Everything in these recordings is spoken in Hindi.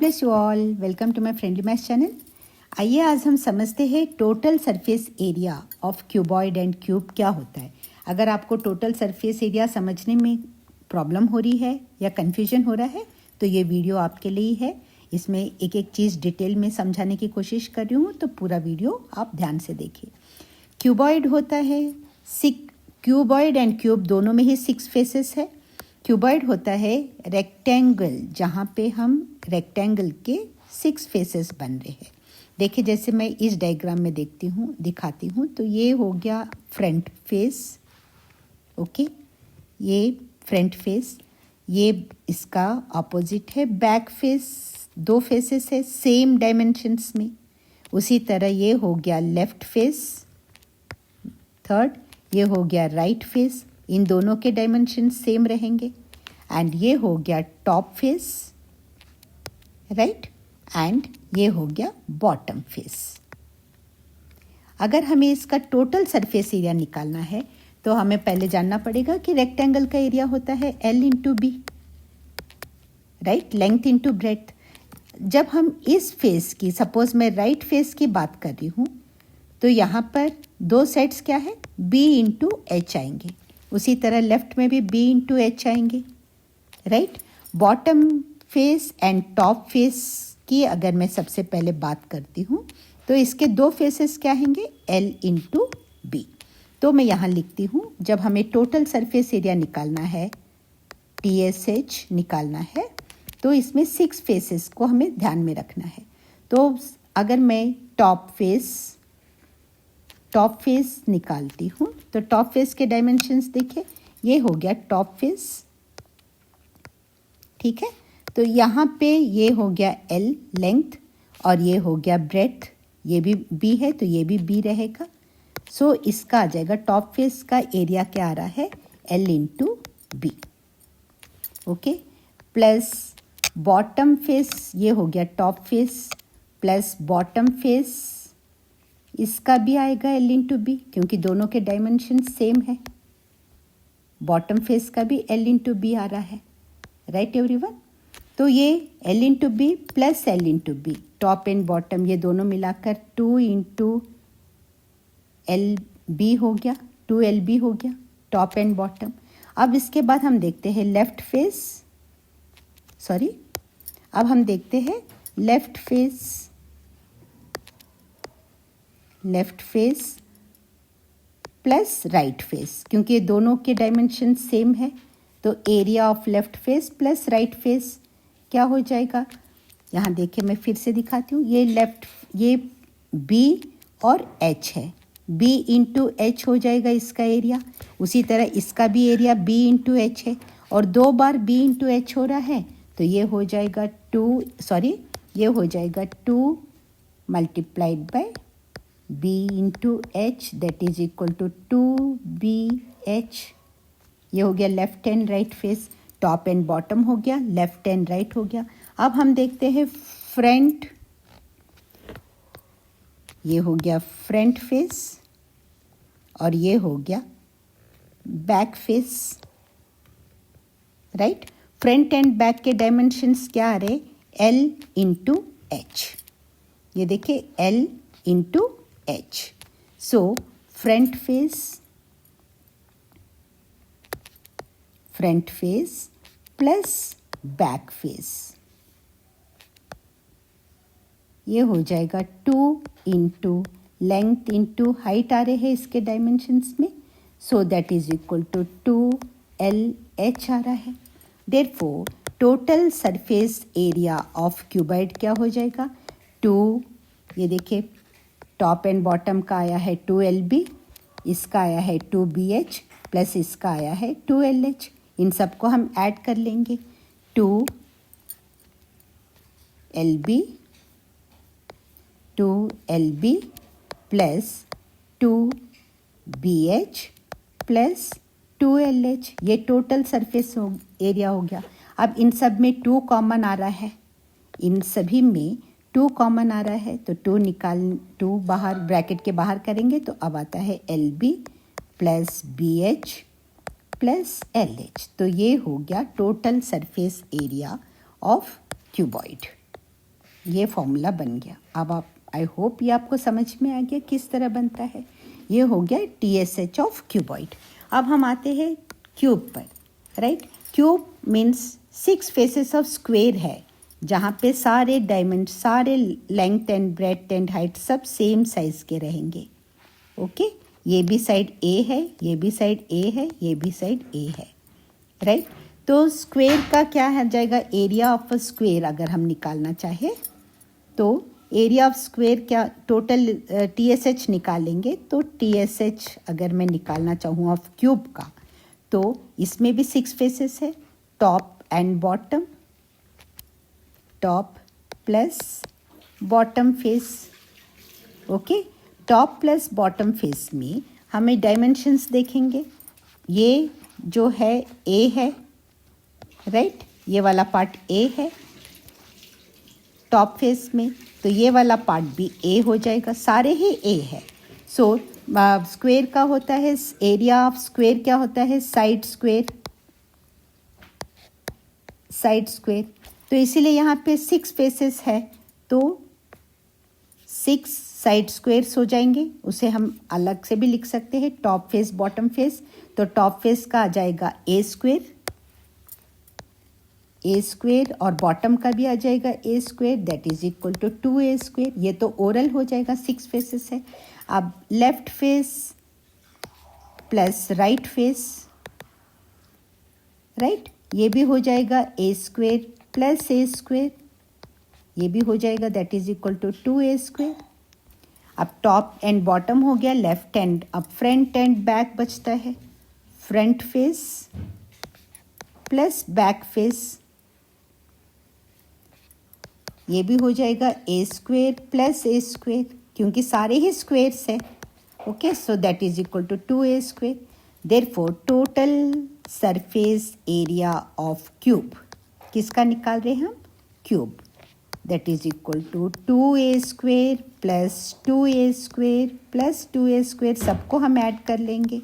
Bless you all. Welcome to my friendly maths channel. आइए आज हम समझते हैं total surface area of cuboid and cube क्या होता है। अगर आपको टोटल सरफेस एरिया समझने में प्रॉब्लम हो रही है या कन्फ्यूजन हो रहा है तो ये वीडियो आपके लिए ही है। इसमें एक एक चीज़ डिटेल में समझाने की कोशिश कर रही हूँ, तो पूरा वीडियो आप ध्यान से देखिए। क्यूबॉइड होता है क्यूबॉइड एंड क्यूब दोनों में ही 6 फेसेस है। क्यूबॉइड होता है रेक्टेंगल, जहाँ पे हम रेक्टेंगल के 6 फेसेस बन रहे हैं। देखिए जैसे मैं इस डायग्राम में दिखाती हूँ तो ये हो गया फ्रंट फेस। ओके, ये फ्रंट फेस, ये इसका ऑपोजिट है बैक फेस। 2 फेसेस है सेम डायमेंशंस में। उसी तरह ये हो गया लेफ्ट फेस। थर्ड, ये हो गया राइट फेस। इन दोनों के डायमेंशन सेम रहेंगे। एंड ये हो गया टॉप फेस, राइट, एंड ये हो गया बॉटम फेस। अगर हमें इसका टोटल सरफेस एरिया निकालना है तो हमें पहले जानना पड़ेगा कि रेक्टेंगल का एरिया होता है L into B, right, length into breadth. जब हम इस फेस की, सपोज मैं राइट फेस की बात कर रही हूँ, तो यहाँ पर 2 साइड्स क्या है, B इंटू एच आएंगे। उसी तरह लेफ्ट में भी B इंटू एच आएंगे, right. Bottom face and top face की अगर मैं सबसे पहले बात करती हूँ तो इसके 2 फेसेस क्या होंगे, L इंटू बी। तो मैं यहाँ लिखती हूँ, जब हमें टोटल सरफेस एरिया निकालना है, TSH निकालना है, तो इसमें 6 फेसेस को हमें ध्यान में रखना है। तो अगर मैं टॉप फेस निकालती हूँ तो टॉप फेस के डायमेंशंस देखिए, ये हो गया टॉप फेस, ठीक है। तो यहाँ पे ये हो गया L लेंथ और ये हो गया ब्रेड्थ, ये भी B है तो ये भी B रहेगा। सो इसका आ जाएगा, टॉप फेस का एरिया क्या आ रहा है, L into B, okay, plus bottom face, ये हो गया top face plus bottom face, इसका भी आएगा L इंटू बी क्योंकि दोनों के डायमेंशन सेम है। बॉटम फेस का भी L इंटू बी आ रहा है, राइट एवरीवन। तो ये L into B plus L into B, top and bottom ये दोनों मिलाकर 2 इंटू एल बी हो गया, 2LB हो गया, टॉप एंड बॉटम। अब इसके बाद हम देखते हैं left face plus right face, क्योंकि दोनों के डायमेंशन सेम है। तो area of left face plus right face क्या हो जाएगा, यहाँ देखिए मैं फिर से दिखाती हूँ, ये B और H है, B इंटू एच हो जाएगा इसका एरिया। उसी तरह इसका भी एरिया B इंटू एच है और 2 बार B इंटू एच हो रहा है तो ये हो जाएगा 2 multiplied by B into H, that is equal to 2BH। ये हो गया left and right face, top and bottom हो गया, लेफ्ट एंड राइट हो गया। अब हम देखते हैं फ्रंट, ये हो गया फ्रंट फेस और ये हो गया back face, right. Front and back के डायमेंशंस क्या आ रहे, L इंटू एच, ये देखिए L into H. So front face plus back face, ये हो जाएगा 2 इंटू लेंथ इंटू हाइट आ रहे हैं इसके डायमेंशंस में, so that is equal to 2LH आ रहा है। Therefore total surface area of cuboid क्या हो जाएगा, 2, ये देखिए टॉप एंड बॉटम का आया है 2LB, इसका आया है 2BH प्लस इसका आया है 2LH। इन सबको हम ऐड कर लेंगे, 2LB plus 2BH plus 2LH, ये टोटल सरफेस एरिया हो गया। अब इन सब में 2 कॉमन आ रहा है, इन सभी में 2 कॉमन आ रहा है तो 2 बाहर ब्रैकेट के बाहर करेंगे तो अब आता है LB plus BH plus LH। तो ये हो गया total surface area of cuboid. ये फॉर्मूला बन गया। अब आप, आई होप ये आपको समझ में आ गया किस तरह बनता है। ये हो गया TSH ऑफ क्यूबॉइड। अब हम आते हैं क्यूब पर, right. Cube means 6 faces of square है, जहाँ पे सारे डायमंड, सारे length and breadth and height सब सेम साइज के रहेंगे। ओके, ये भी साइड A है, ये भी साइड A है, ये भी साइड A है, राइट। तो स्क्वेयर का क्या है जाएगा, एरिया ऑफ अ स्क्वेयर अगर हम निकालना चाहे तो एरिया ऑफ स्क्वेयर क्या, टोटल TSH निकालेंगे तो TSH अगर मैं निकालना चाहूँ ऑफ क्यूब का, तो इसमें भी 6 फेसेस है, top and bottom, top plus bottom face. Okay, top plus bottom face में हमें डायमेंशंस देखेंगे। ये जो है A है, राइट, ये वाला पार्ट A है टॉप फेस में, तो ये वाला पार्ट भी A हो जाएगा, सारे ही A है। सो स्क्वेयर का होता है, एरिया ऑफ स्क्वेयर क्या होता है, साइड स्क्वेयर, साइड स्क्वेयर। तो इसीलिए यहाँ पे 6 फेसेस है तो 6 साइड स्क्वेयर्स हो जाएंगे। उसे हम अलग से भी लिख सकते हैं, टॉप फेस बॉटम फेस। तो टॉप फेस का आ जाएगा A स्क्वेयर, A स्क्वेयर, और बॉटम का भी आ जाएगा A square, that is equal to 2A square. ये तो ओरल हो जाएगा, 6 फेसेस है। अब left face plus right face, right, ये भी हो जाएगा A square plus A square, ये भी हो जाएगा, that is equal to 2A square. अब टॉप एंड बॉटम हो गया, लेफ्ट एंड, अब फ्रंट एंड बैक बचता है, front face plus back face, ये भी हो जाएगा A square plus A square, क्योंकि सारे ही स्क्वेयर्स है। Okay, so that is equal to 2A square. Therefore total surface area of cube किसका निकाल रहे हैं हम, cube, that is equal to 2A square plus 2A square plus 2A square, सबको हम ऐड कर लेंगे,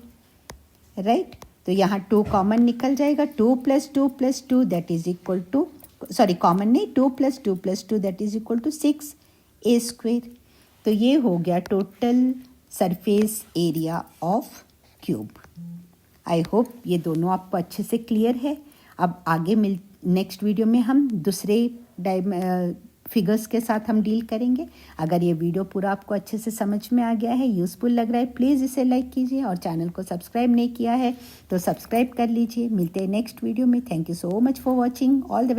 राइट। तो यहाँ 2 कॉमन निकल जाएगा, 2 plus 2 plus 2 that is equal to, sorry common नहीं, 2 plus 2 plus 2 that is equal to 6A square. तो ये हो गया total surface area of cube. I hope ये दोनों आपको अच्छे से क्लियर है। अब आगे नेक्स्ट वीडियो में हम दूसरे फिगर्स के साथ हम डील करेंगे। अगर ये वीडियो पूरा आपको अच्छे से समझ में आ गया है, यूज़फुल लग रहा है, प्लीज़ इसे लाइक कीजिए, और चैनल को सब्सक्राइब नहीं किया है तो सब्सक्राइब कर लीजिए। मिलते हैं नेक्स्ट वीडियो में। Thank you so much for watching, all the